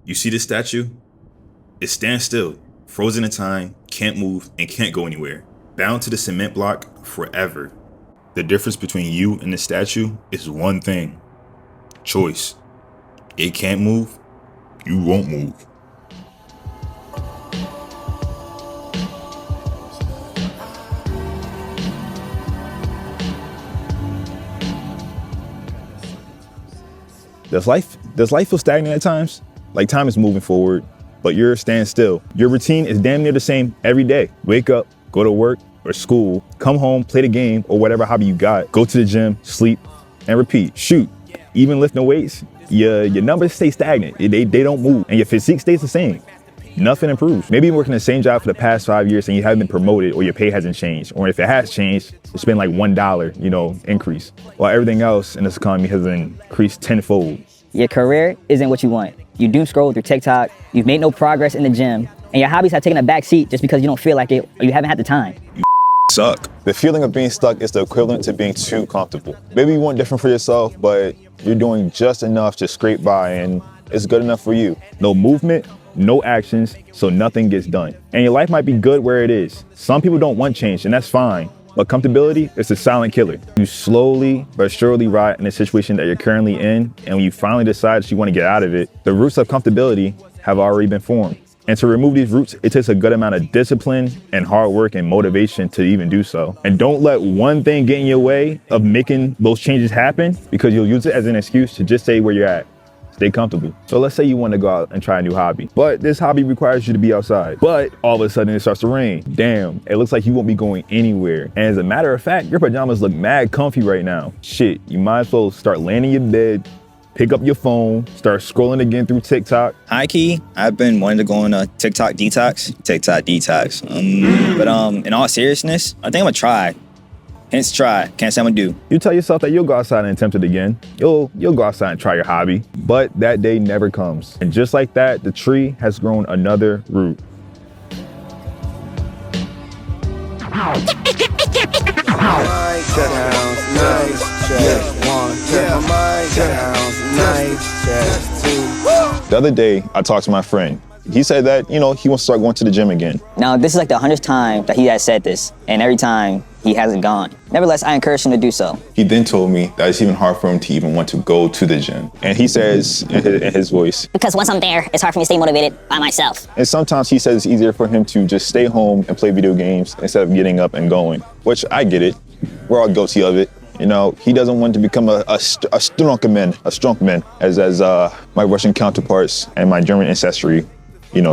You see this statue? It stands still, frozen in time, can't move, and can't go anywhere. Bound to the cement block forever. The difference between you and the statue is one thing. Choice. It can't move, you won't move. Does life feel stagnant at times? Like time is moving forward, but you're standing still. Your routine is damn near the same every day. Wake up, go to work or school, come home, play the game or whatever hobby you got, go to the gym, sleep, and repeat. Shoot, even lifting weights, your numbers stay stagnant. They don't move, and your physique stays the same. Nothing improves. Maybe you're working the same job for the past 5 years and you haven't been promoted or your pay hasn't changed. Or if it has changed, it's been like $1, increase. While everything else in this economy has increased tenfold. Your career isn't what you want. You doom scroll through TikTok, you've made no progress in the gym, and your hobbies have taken a back seat just because you don't feel like it or you haven't had the time. You suck. The feeling of being stuck is the equivalent to being too comfortable. Maybe you want different for yourself, but you're doing just enough to scrape by and it's good enough for you. No movement, no actions, so nothing gets done. And your life might be good where it is. Some people don't want change, and that's fine. But comfortability is a silent killer. You slowly but surely rot in the situation that you're currently in, and when you finally decide that you want to get out of it, the roots of comfortability have already been formed. And to remove these roots, it takes a good amount of discipline and hard work and motivation to even do so. And don't let one thing get in your way of making those changes happen, because you'll use it as an excuse to just stay where you're at. Stay comfortable. So let's say you want to go out and try a new hobby, but this hobby requires you to be outside. But all of a sudden it starts to rain. Damn, it looks like you won't be going anywhere. And as a matter of fact, your pajamas look mad comfy right now. Shit, you might as well start laying in your bed, pick up your phone, start scrolling again through TikTok. High key, I've been wanting to go on a TikTok detox. But in all seriousness, I think I'm gonna try. Hence try, can't say I'm gonna do. You tell yourself that you'll go outside and attempt it again. You'll go outside and try your hobby, but that day never comes. And just like that, the tree has grown another root. The other day, I talked to my friend. He said that, he wants to start going to the gym again. Now, this is like the 100th time that he has said this, and every time he hasn't gone. Nevertheless, I encourage him to do so. He then told me that it's even hard for him to even want to go to the gym. And he says in his voice, because once I'm there, it's hard for me to stay motivated by myself. And sometimes he says it's easier for him to just stay home and play video games instead of getting up and going, which I get it. We're all guilty of it. He doesn't want to become a strong man, as my Russian counterparts and my German ancestry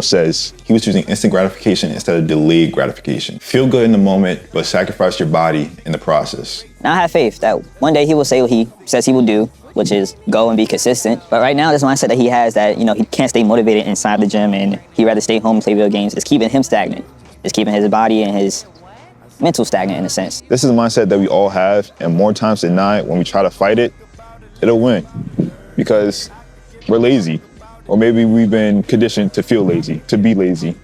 says. He was choosing instant gratification instead of delayed gratification. Feel good in the moment, but sacrifice your body in the process. Now I have faith that one day he will say what he says he will do, which is go and be consistent. But right now, this mindset that he has that, he can't stay motivated inside the gym and he'd rather stay home and play video games is keeping him stagnant. It's keeping his body and his mental stagnant in a sense. This is a mindset that we all have, and more times than not, when we try to fight it, it'll win because we're lazy. Or maybe we've been conditioned to feel lazy, to be lazy.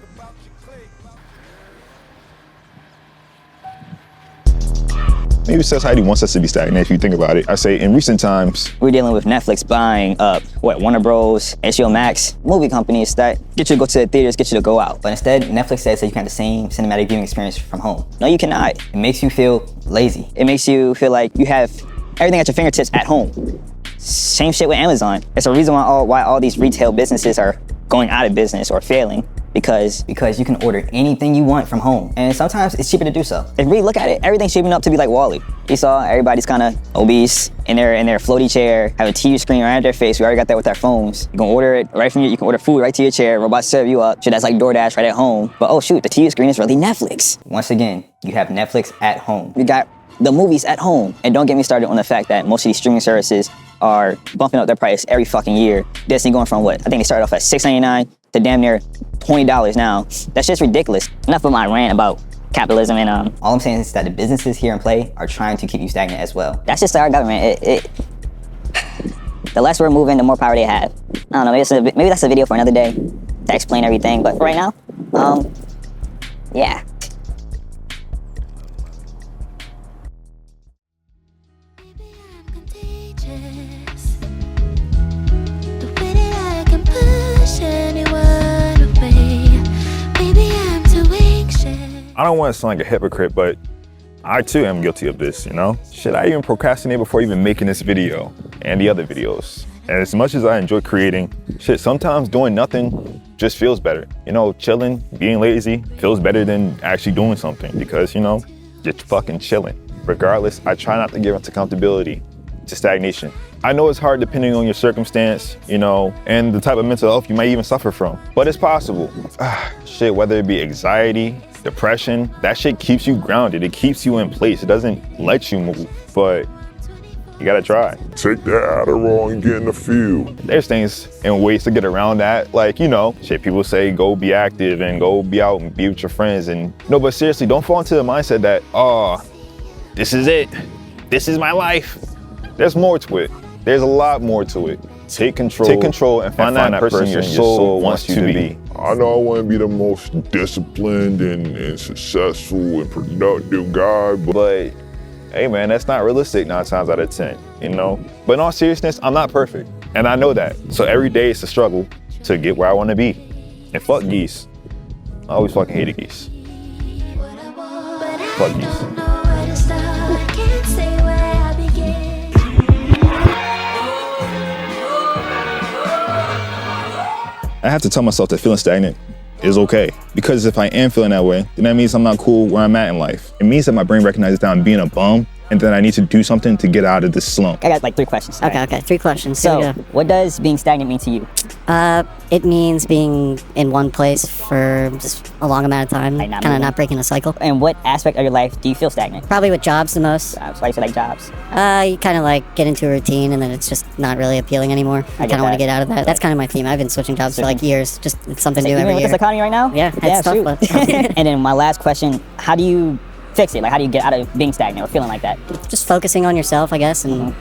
Maybe society wants us to be stagnant if you think about it. I say in recent times, we're dealing with Netflix buying up, Warner Bros, HBO Max, movie companies that get you to go to the theaters, get you to go out. But instead, Netflix says that you can have the same cinematic viewing experience from home. No, you cannot. It makes you feel lazy. It makes you feel like you have everything at your fingertips at home. Same shit with Amazon. It's a reason why all these retail businesses are going out of business or failing, because you can order anything you want from home. And sometimes it's cheaper to do so. If we look at it, everything's shaping up to be like WALL-E. You saw everybody's kind of obese in their floaty chair, have a TV screen right at their face. We already got that with our phones. You can order it right from you can order food right to your chair, robots serve you up. Shit, that's like DoorDash right at home. But oh shoot, the TV screen is really Netflix. Once again, you have Netflix at home. You got the movies at home. And don't get me started on the fact that most of these streaming services are bumping up their price every fucking year. Disney going from what? I think they started off at $6.99 to damn near $20 now. That's just ridiculous. Enough of my rant about capitalism and all I'm saying is that the businesses here in play are trying to keep you stagnant as well. That's just our government. The less we're moving, the more power they have. I don't know, maybe that's a video for another day to explain everything, but for right now, yeah. The way that I can push it. I don't want to sound like a hypocrite, but I too am guilty of this, you know? Shit, I even procrastinate before even making this video and the other videos. And as much as I enjoy creating, shit, sometimes doing nothing just feels better. You know, chilling, being lazy feels better than actually doing something because, you know, just fucking chilling. Regardless, I try not to give into comfortability, to stagnation. I know it's hard depending on your circumstance, you know, and the type of mental health you might even suffer from, but it's possible. Shit, whether it be anxiety, depression, that shit keeps you grounded. It keeps you in place. It doesn't let you move, but you gotta try. Take that Adderall and get in the field. There's things and ways to get around that. Like, you know, shit, people say go be active and go be out and be with your friends. And no, but seriously, don't fall into the mindset that, oh, this is it. This is my life. There's more to it. There's a lot more to it. Take control and find that person your soul wants you to be. I know I want to be the most disciplined and successful and productive guy, but hey man, that's not realistic 9 times out of 10, you know? But in all seriousness, I'm not perfect, and I know that. So every day it's a struggle to get where I want to be. And fuck geese. I always fucking hated geese. Fuck geese. I have to tell myself that feeling stagnant is okay. Because if I am feeling that way, then that means I'm not cool where I'm at in life. It means that my brain recognizes that I'm being a bum and that I need to do something to get out of this slump. I got like 3 questions. Okay, 3 questions. So, Here we go. what does being stagnant mean to you? It means being in one place for just a long amount of time, Like not kind of moving. not breaking a cycle. And what aspect of your life do you feel stagnant? Probably with jobs the most. Jobs. Why you say like jobs? You kind of like get into a routine and then it's just not really appealing anymore. I kind of want to get out of that. That's kind of my theme. I've been switching jobs for like years. Just it's something new Even every with year. this economy right now? Yeah, it's tough, shoot. but- And then my last question, how do you fix it? Like, how do you get out of being stagnant or feeling like that? Just focusing on yourself, I guess, and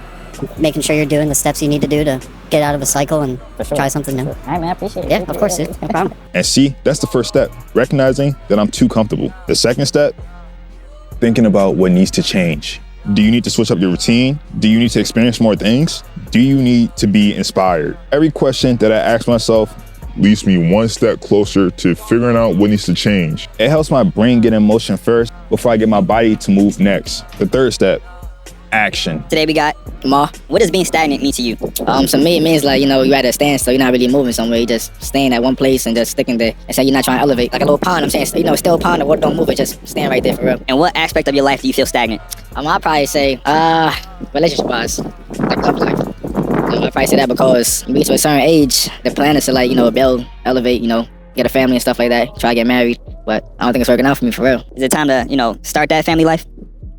making sure you're doing the steps you need to do to get out of a cycle and For sure. try something new. All right, man, I appreciate it. Yeah, of course, dude. No problem. And see, that's the first step, recognizing that I'm too comfortable. The second step, thinking about what needs to change. Do you need to switch up your routine? Do you need to experience more things? Do you need to be inspired? Every question that I ask myself leads me one step closer to figuring out what needs to change. It helps my brain get in motion first before I get my body to move next. The third step, action. Today we got Ma. What does being stagnant mean to you? So me, it means like, you know, you're at a standstill, you're not really moving somewhere, you're just staying at one place and just sticking there. And so you're not trying to elevate. Like a little pond, I'm saying, you know, still a pond, the water don't move, it's just staying right there for real. And what aspect of your life do you feel stagnant? I'd probably say, relationship-wise, like love life. I'd probably say that because you reach to a certain age, the plan is to like, you know, build, elevate, you know, get a family and stuff like that, try to get married. But I don't think it's working out for me for real. Is it time to, you know, start that family life?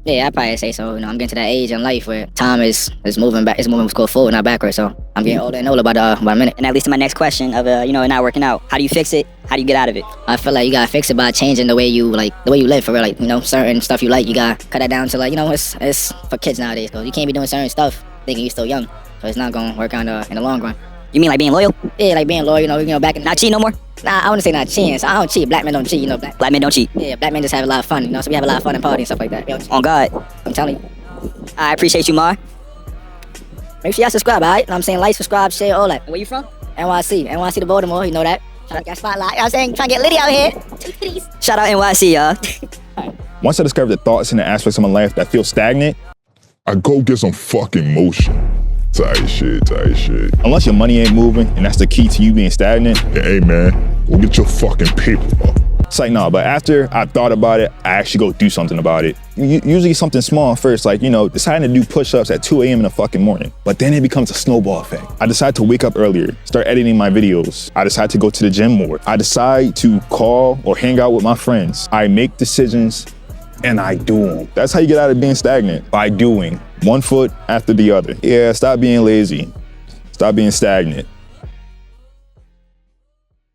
Yeah, I'd probably say so. You know, I'm getting to that age in life where time is moving back. It's moving what's called forward, not backward. So I'm getting older and older by a minute. And that leads to my next question of, you know, not working out. How do you fix it? How do you get out of it? I feel like you gotta fix it by changing the way you live for real. Like, you know, certain stuff you like, you gotta cut that down to like, you know, it's for kids nowadays. Cause you can't be doing certain stuff thinking you're still young. So it's not gonna work out in the long run. You mean like being loyal? Yeah, like being loyal. You know, back in Not cheat no more? Nah, I wouldn't say not cheating. So I don't cheat. Black men don't cheat. You know, Black men don't cheat. yeah, black men just have a lot of fun. You know, so we have a lot of fun and party and stuff like that. You know, On God. I'm telling you. I appreciate you, Ma. Make sure y'all subscribe, alright? You know what I'm saying? Like, subscribe, share, all that. Where you from? NYC to Baltimore, you know that. Trying to get spotlight. You know what I'm saying? Trying to get Liddy out here. 2 titties. Shout out NYC, y'all. Once I discover the thoughts and the aspects of my life that feel stagnant, I go get some fucking motion. Tight shit. unless your money ain't moving, and that's the key to you being stagnant, And hey man, go get your fucking paper up. it's like, nah, but after I've thought about it, I actually go do something about it. Usually something small first, like, you know, deciding to do push-ups at 2 a.m. in the fucking morning. But then it becomes a snowball effect. I decide to wake up earlier, start editing my videos. I decide to go to the gym more. I decide to call or hang out with my friends. I make decisions and I do them. That's how you get out of being stagnant, by doing one foot after the other. Yeah, stop being lazy. Stop being stagnant.